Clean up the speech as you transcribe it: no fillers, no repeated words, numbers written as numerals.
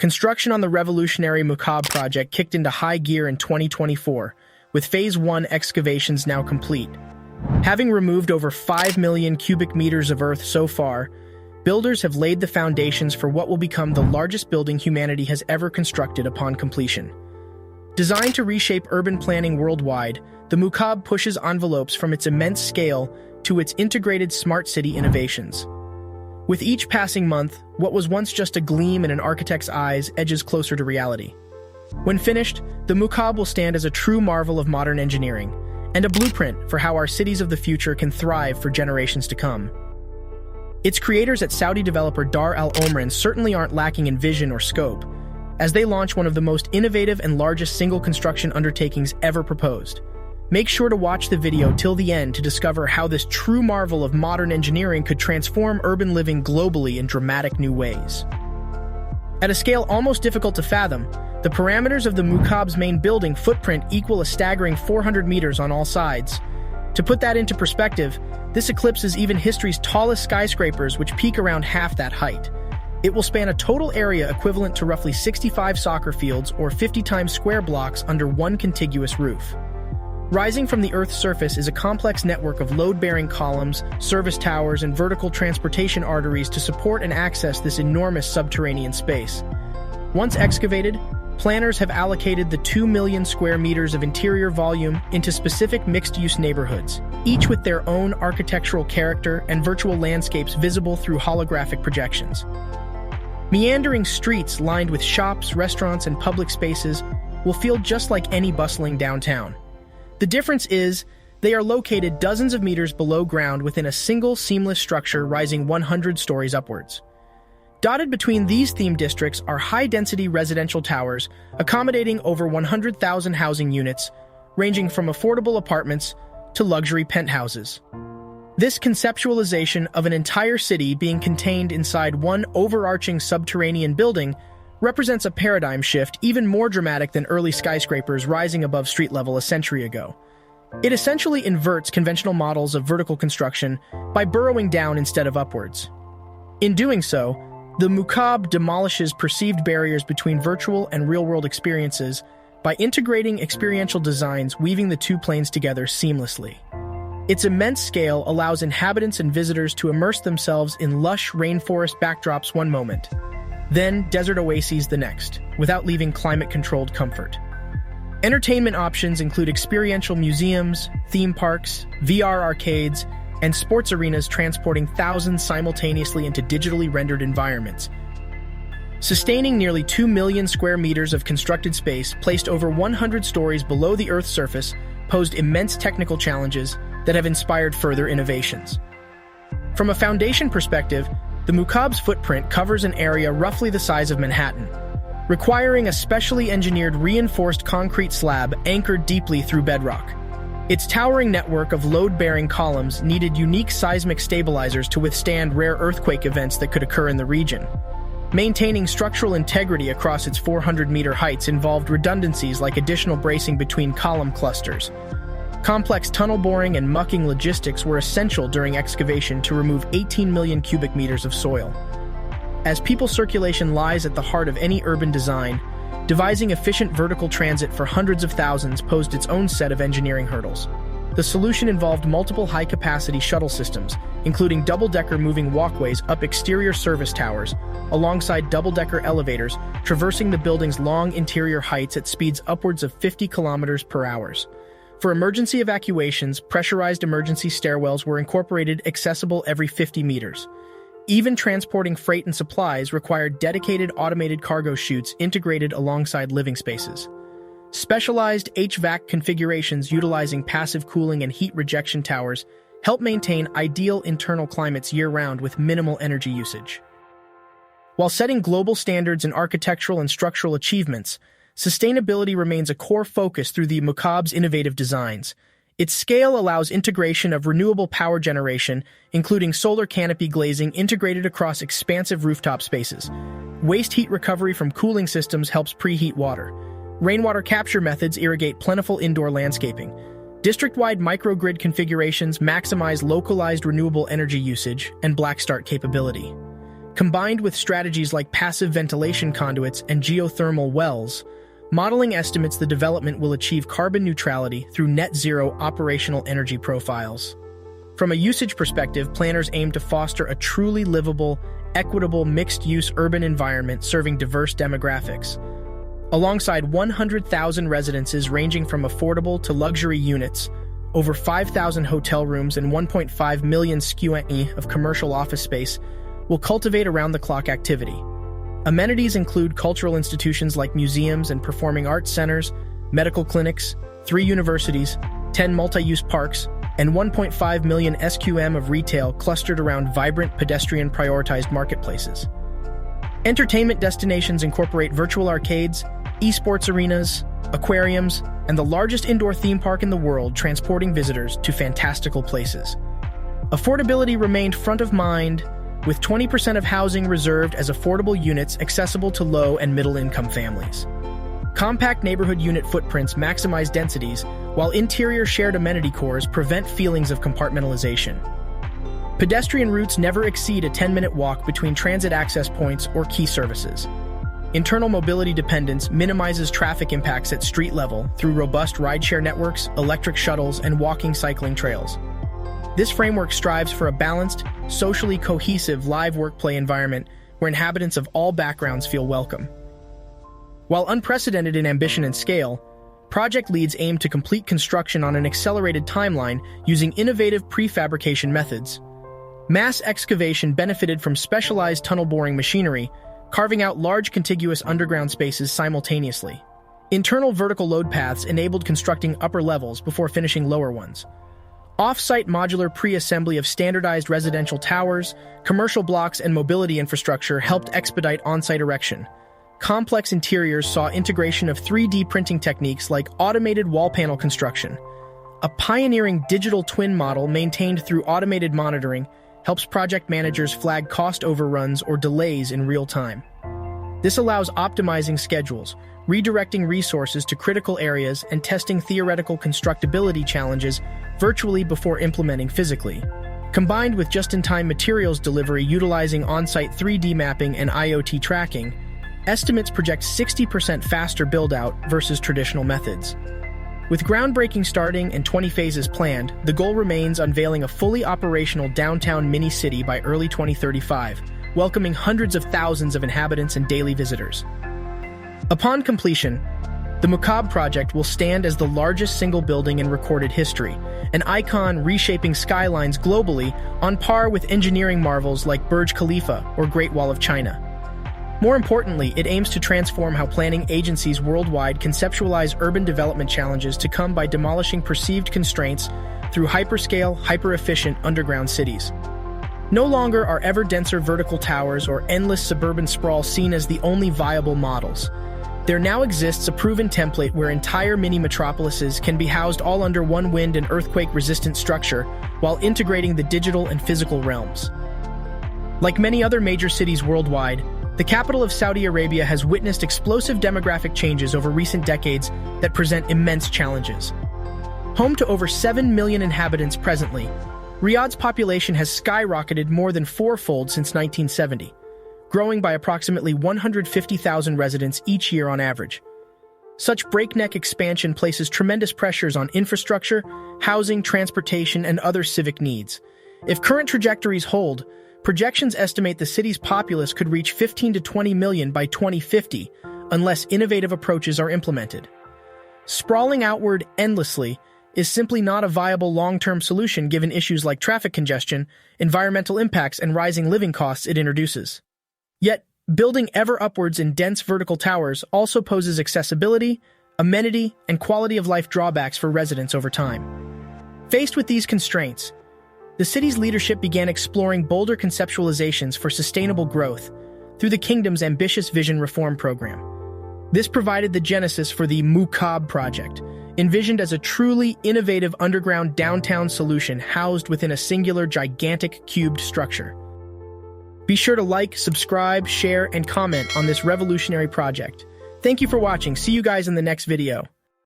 Construction on the revolutionary Mukaab project kicked into high gear in 2024, with Phase 1 excavations now complete. Having removed over 5 million cubic meters of earth so far, builders have laid the foundations for what will become the largest building humanity has ever constructed upon completion. Designed to reshape urban planning worldwide, the Mukaab pushes envelopes from its immense scale to its integrated smart city innovations. With each passing month, what was once just a gleam in an architect's eyes edges closer to reality. When finished, the Mukaab will stand as a true marvel of modern engineering, and a blueprint for how our cities of the future can thrive for generations to come. Its creators at Saudi developer Dar Al Omran certainly aren't lacking in vision or scope, as they launch one of the most innovative and largest single construction undertakings ever proposed. Make sure to watch the video till the end to discover how this true marvel of modern engineering could transform urban living globally in dramatic new ways. At a scale almost difficult to fathom, the parameters of the Mukaab's main building footprint equal a staggering 400 meters on all sides. To put that into perspective, this eclipses even history's tallest skyscrapers, which peak around half that height. It will span a total area equivalent to roughly 65 soccer fields or 50 times square blocks under one contiguous roof. Rising from the Earth's surface is a complex network of load-bearing columns, service towers, and vertical transportation arteries to support and access this enormous subterranean space. Once excavated, planners have allocated the 2 million square meters of interior volume into specific mixed-use neighborhoods, each with their own architectural character and virtual landscapes visible through holographic projections. Meandering streets lined with shops, restaurants, and public spaces will feel just like any bustling downtown. The difference is, they are located dozens of meters below ground within a single seamless structure rising 100 stories upwards. Dotted between these theme districts are high-density residential towers accommodating over 100,000 housing units, ranging from affordable apartments to luxury penthouses. This conceptualization of an entire city being contained inside one overarching subterranean building represents a paradigm shift even more dramatic than early skyscrapers rising above street level a century ago. It essentially inverts conventional models of vertical construction by burrowing down instead of upwards. In doing so, the Mukaab demolishes perceived barriers between virtual and real-world experiences by integrating experiential designs weaving the two planes together seamlessly. Its immense scale allows inhabitants and visitors to immerse themselves in lush rainforest backdrops one moment, then desert oases the next, without leaving climate-controlled comfort. Entertainment options include experiential museums, theme parks, VR arcades, and sports arenas transporting thousands simultaneously into digitally rendered environments. Sustaining nearly 2 million square meters of constructed space placed over 100 stories below the Earth's surface posed immense technical challenges that have inspired further innovations. From a foundation perspective, the Mukaab's footprint covers an area roughly the size of Manhattan, requiring a specially engineered reinforced concrete slab anchored deeply through bedrock. Its towering network of load-bearing columns needed unique seismic stabilizers to withstand rare earthquake events that could occur in the region. Maintaining structural integrity across its 400-meter heights involved redundancies like additional bracing between column clusters. Complex tunnel boring and mucking logistics were essential during excavation to remove 18 million cubic meters of soil. As people circulation lies at the heart of any urban design, devising efficient vertical transit for hundreds of thousands posed its own set of engineering hurdles. The solution involved multiple high-capacity shuttle systems, including double-decker moving walkways up exterior service towers, alongside double-decker elevators, traversing the building's long interior heights at speeds upwards of 50 kilometers per hour. For emergency evacuations, pressurized emergency stairwells were incorporated accessible every 50 meters. Even transporting freight and supplies required dedicated automated cargo chutes integrated alongside living spaces. Specialized HVAC configurations utilizing passive cooling and heat rejection towers help maintain ideal internal climates year-round with minimal energy usage. While setting global standards in architectural and structural achievements, sustainability remains a core focus through the Mukaab's innovative designs. Its scale allows integration of renewable power generation, including solar canopy glazing integrated across expansive rooftop spaces. Waste heat recovery from cooling systems helps preheat water. Rainwater capture methods irrigate plentiful indoor landscaping. District-wide microgrid configurations maximize localized renewable energy usage and black start capability. Combined with strategies like passive ventilation conduits and geothermal wells, modeling estimates the development will achieve carbon neutrality through net zero operational energy profiles. From a usage perspective, planners aim to foster a truly livable, equitable, mixed-use urban environment serving diverse demographics. Alongside 100,000 residences ranging from affordable to luxury units, over 5,000 hotel rooms and 1.5 million square meters of commercial office space will cultivate around-the-clock activity. Amenities include cultural institutions like museums and performing arts centers, medical clinics, 3 universities, 10 multi-use parks, and 1.5 million SQM of retail clustered around vibrant pedestrian-prioritized marketplaces. Entertainment destinations incorporate virtual arcades, esports arenas, aquariums, and the largest indoor theme park in the world, transporting visitors to fantastical places. Affordability remained front of mind, with 20% of housing reserved as affordable units accessible to low and middle-income families. Compact neighborhood unit footprints maximize densities, while interior shared amenity cores prevent feelings of compartmentalization. Pedestrian routes never exceed a 10-minute walk between transit access points or key services. Internal mobility dependence minimizes traffic impacts at street level through robust rideshare networks, electric shuttles, and walking cycling trails. This framework strives for a balanced, socially cohesive live work-play environment where inhabitants of all backgrounds feel welcome. While unprecedented in ambition and scale, project leads aim to complete construction on an accelerated timeline using innovative prefabrication methods. Mass excavation benefited from specialized tunnel boring machinery, carving out large contiguous underground spaces simultaneously. Internal vertical load paths enabled constructing upper levels before finishing lower ones. Off-site modular pre-assembly of standardized residential towers, commercial blocks, and mobility infrastructure helped expedite on-site erection. Complex interiors saw integration of 3D printing techniques like automated wall panel construction. A pioneering digital twin model maintained through automated monitoring helps project managers flag cost overruns or delays in real time. This allows optimizing schedules, redirecting resources to critical areas, and testing theoretical constructability challenges virtually before implementing physically. Combined with just-in-time materials delivery utilizing on-site 3D mapping and IoT tracking, estimates project 60% faster build-out versus traditional methods. With groundbreaking starting and 20 phases planned, the goal remains unveiling a fully operational downtown mini-city by early 2035, welcoming hundreds of thousands of inhabitants and daily visitors. Upon completion, the Mukaab project will stand as the largest single building in recorded history, an icon reshaping skylines globally on par with engineering marvels like Burj Khalifa or Great Wall of China. More importantly, it aims to transform how planning agencies worldwide conceptualize urban development challenges to come by demolishing perceived constraints through hyperscale, hyper-efficient underground cities. No longer are ever-denser vertical towers or endless suburban sprawl seen as the only viable models. There now exists a proven template where entire mini-metropolises can be housed all under one wind and earthquake-resistant structure while integrating the digital and physical realms. Like many other major cities worldwide, the capital of Saudi Arabia has witnessed explosive demographic changes over recent decades that present immense challenges. Home to over 7 million inhabitants presently, Riyadh's population has skyrocketed more than fourfold since 1970, growing by approximately 150,000 residents each year on average. Such breakneck expansion places tremendous pressures on infrastructure, housing, transportation, and other civic needs. If current trajectories hold, projections estimate the city's populace could reach 15 to 20 million by 2050 unless innovative approaches are implemented. Sprawling outward endlessly is simply not a viable long-term solution given issues like traffic congestion, environmental impacts, and rising living costs it introduces. Yet, building ever upwards in dense vertical towers also poses accessibility, amenity, and quality of life drawbacks for residents over time. Faced with these constraints, the city's leadership began exploring bolder conceptualizations for sustainable growth through the kingdom's ambitious vision reform program. This provided the genesis for the Mukaab project, envisioned as a truly innovative underground downtown solution housed within a singular gigantic cubed structure. Be sure to like, subscribe, share, and comment on this revolutionary project. Thank you for watching. See you guys in the next video.